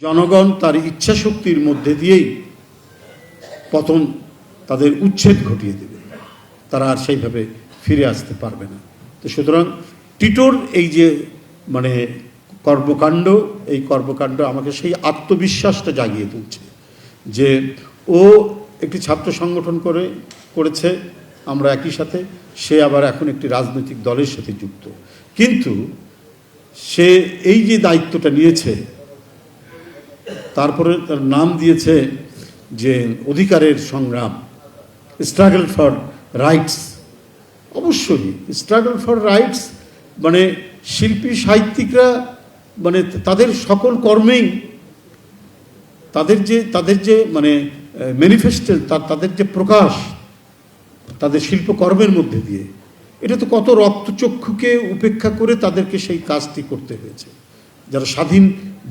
জনগণ তার ইচ্ছা শক্তির মধ্যে দিয়েই পতন, তাদের উচ্ছেদ ঘটিয়ে দেবে, তারা আর সেইভাবে ফিরে আসতে পারবে না। তো সুতরাং টিটোর এই যে মানে কর্মকাণ্ড, এই কর্মকাণ্ড আমাকে সেই আত্মবিশ্বাসটা জাগিয়ে তুলছে যে ও একটি ছাত্র সংগঠন করেছে, আমরা একই সাথে, সে আবার এখন একটি রাজনৈতিক দলের সাথে যুক্ত, কিন্তু সে এই যে দায়িত্বটা নিয়েছে, তারপরে তার নাম দিয়েছে যে অধিকারের সংগ্রাম, স্ট্রাগল ফর রাইটস। অবশ্যই স্ট্রাগল ফর রাইটস মানে শিল্পী সাহিত্যিকরা মানে তাদের সকল কর্মেই তাদের যে মানে ম্যানিফেস্টো, তাদের যে প্রকাশ তাদের শিল্পকর্মের মধ্যে দিয়ে, এটা তো কত রক্তচক্ষুকে উপেক্ষা করে তাদেরকে সেই কাজটি করতে হয়েছে। যারা স্বাধীন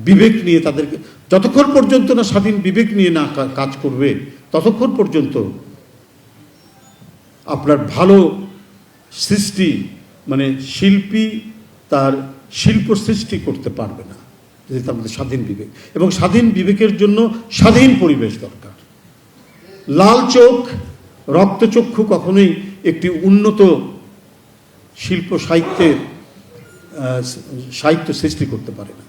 বিবেক নিয়ে, তাদেরকে যতক্ষণ পর্যন্ত না স্বাধীন বিবেক নিয়ে না কাজ করবে, ততক্ষণ পর্যন্ত আপনার ভালো সৃষ্টি মানে শিল্পী তার শিল্প সৃষ্টি করতে পারবে না যদি তার মধ্যে স্বাধীন বিবেক, এবং স্বাধীন বিবেকের জন্য স্বাধীন পরিবেশ দরকার। লাল চোখ, রক্তচক্ষু কখনোই একটি উন্নত শিল্প সাহিত্য সৃষ্টি করতে পারে না।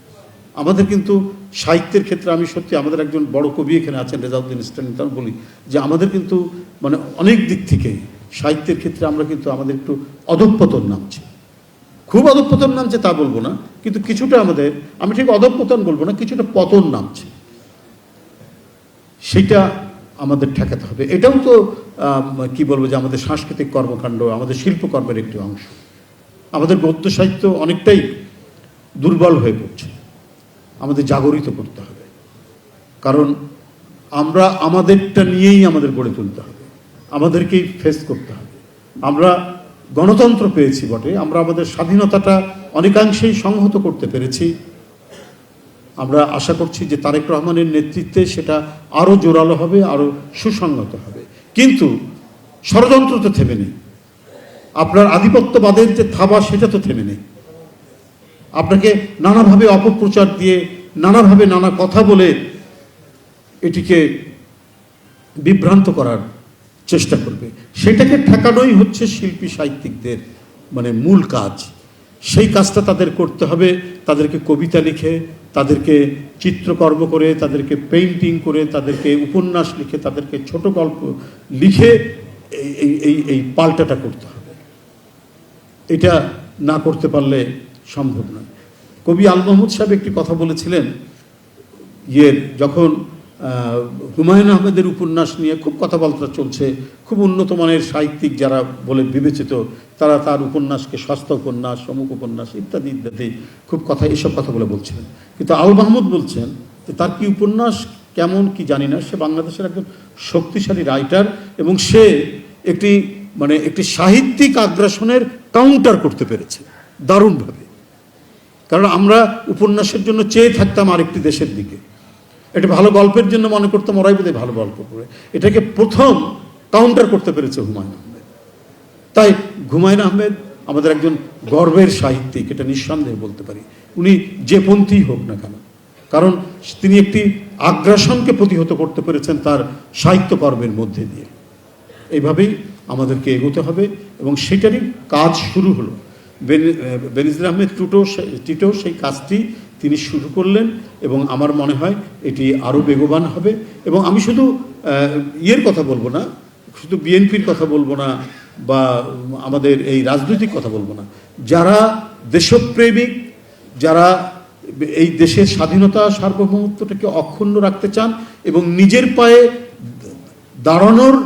আমাদের কিন্তু সাহিত্যের ক্ষেত্রে, আমি সত্যি আমাদের একজন বড় কবি এখানে আছেন রেজাউদ্দিন ইসলামী, তার বলি যে আমাদের কিন্তু মানে অনেক দিক থেকে সাহিত্যের ক্ষেত্রে আমরা কিন্তু আমাদের একটু অধঃপতন নামছে, খুব অধঃপতন নামছে তা বলবো না, কিন্তু কিছুটা আমাদের, আমি ঠিক অধঃপতন বলবো না, কিছুটা পতন নামছে, সেইটা আমাদের ঠেকাতে হবে। এটাও তো কি বলবো যে আমাদের সাংস্কৃতিক কর্মকাণ্ড, আমাদের শিল্পকর্মের একটি অংশ। আমাদের গদ্য সাহিত্য অনেকটাই দুর্বল হয়ে পড়ছে, আমাদের জাগরিত করতে হবে, কারণ আমরা আমাদেরটা নিয়েই আমাদের গড়ে তুলতে হবে, আমাদেরকেই ফেস করতে হবে। আমরা গণতন্ত্র পেয়েছি বটে, আমরা আমাদের স্বাধীনতাটা অনেকাংশেই সংহত করতে পেরেছি। আমরা আশা করছি যে তারেক রহমানের নেতৃত্বে সেটা আরও জোরালো হবে, আরও সুসংহত হবে, কিন্তু ষড়যন্ত্র তো থেমে নেই, আপনার আধিপত্যবাদের যে থাবা সেটা তো থেমে নেই। আপনাকে নানাভাবে অপপ্রচার দিয়ে, নানাভাবে নানা কথা বলে এটিকে বিভ্রান্ত করার চেষ্টা করবে, সেটাকে ঠেকানোই হচ্ছে শিল্পী সাহিত্যিকদের মানে মূল কাজ। সেই কাজটা তাদের করতে হবে, তাদেরকে কবিতা লিখে, তাদেরকে চিত্রকর্ম করে, তাদেরকে পেইন্টিং করে, তাদেরকে উপন্যাস লিখে, তাদেরকে ছোট গল্প লিখে এই পাল্টাটা করতে হবে। এটা না করতে পারলে সম্ভব নয়। কবি আল মাহমুদ সাহেব একটি কথা বলেছিলেন, যখন হুমায়ুন আহমেদের উপন্যাস নিয়ে খুব কথাবার্তা চলছে, খুব উন্নত মানের সাহিত্যিক যারা বলে বিবেচিত, তারা তার উপন্যাসকে সস্তা উপন্যাস, অমুক উপন্যাস ইত্যাদি ইত্যাদি খুব কথা, এসব কথা বলে বলছিলেন, কিন্তু আল মাহমুদ বলছেন যে তার কি উপন্যাস কেমন কি জানি না, সে বাংলাদেশের একজন শক্তিশালী রাইটার, এবং সে একটি সাহিত্যিক আগ্রাসনের কাউন্টার করতে পেরেছে দারুণভাবে। কারণ আমরা উপন্যাসের জন্য চেয়ে থাকতাম আরেকটি দেশের দিকে, এটা ভালো গল্পের জন্য মনে করতাম ওরাই বোধহয় ভালো গল্প করে, এটাকে প্রথম কাউন্টার করতে পেরেছে হুমায়ুন আহমেদ। তাই হুমায়ুন আহমেদ আমাদের একজন গর্বের সাহিত্যিক, এটা নিঃসন্দেহে বলতে পারি, উনি যে পন্থী হোক না কেন, কারণ তিনি একটি আগ্রাসনকে প্রতিহত করতে পেরেছেন তার সাহিত্যকর্মের মধ্যে দিয়ে। এইভাবেই আমাদেরকে এগোতে হবে, এবং সেটারই কাজ শুরু হলো। বেনজির আহমেদ টিটো সেই কাজটি তিনি শুরু করলেন, এবং আমার মনে হয় এটি আরও বেগবান হবে। এবং আমি শুধু কথা বলবো না, শুধু বিএনপির কথা বলবো না, বা আমাদের এই রাজনৈতিক কথা বলবো না, যারা দেশপ্রেমিক, যারা এই দেশের স্বাধীনতা সার্বভৌমত্বটাকে অক্ষুণ্ণ রাখতে চান এবং নিজের পায়ে দাঁড়ানোর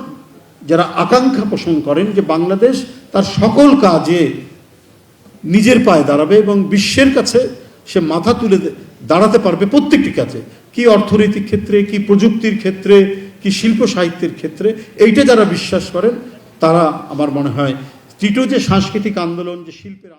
যারা আকাঙ্ক্ষা পোষণ করেন যে বাংলাদেশ তার সকল কাজে নিজের পায়ে দাঁড়াবে এবং বিশ্বের কাছে সে মাথা তুলে দাঁড়াতে পারবে প্রত্যেকটি কাজে, কি অর্থনৈতিক ক্ষেত্রে, কি প্রযুক্তির ক্ষেত্রে, কি শিল্প সাহিত্যের ক্ষেত্রে, এইটা যারা বিশ্বাস করেন তারা আমার মনে হয় টিটো যে সাংস্কৃতিক আন্দোলন, যে শিল্পের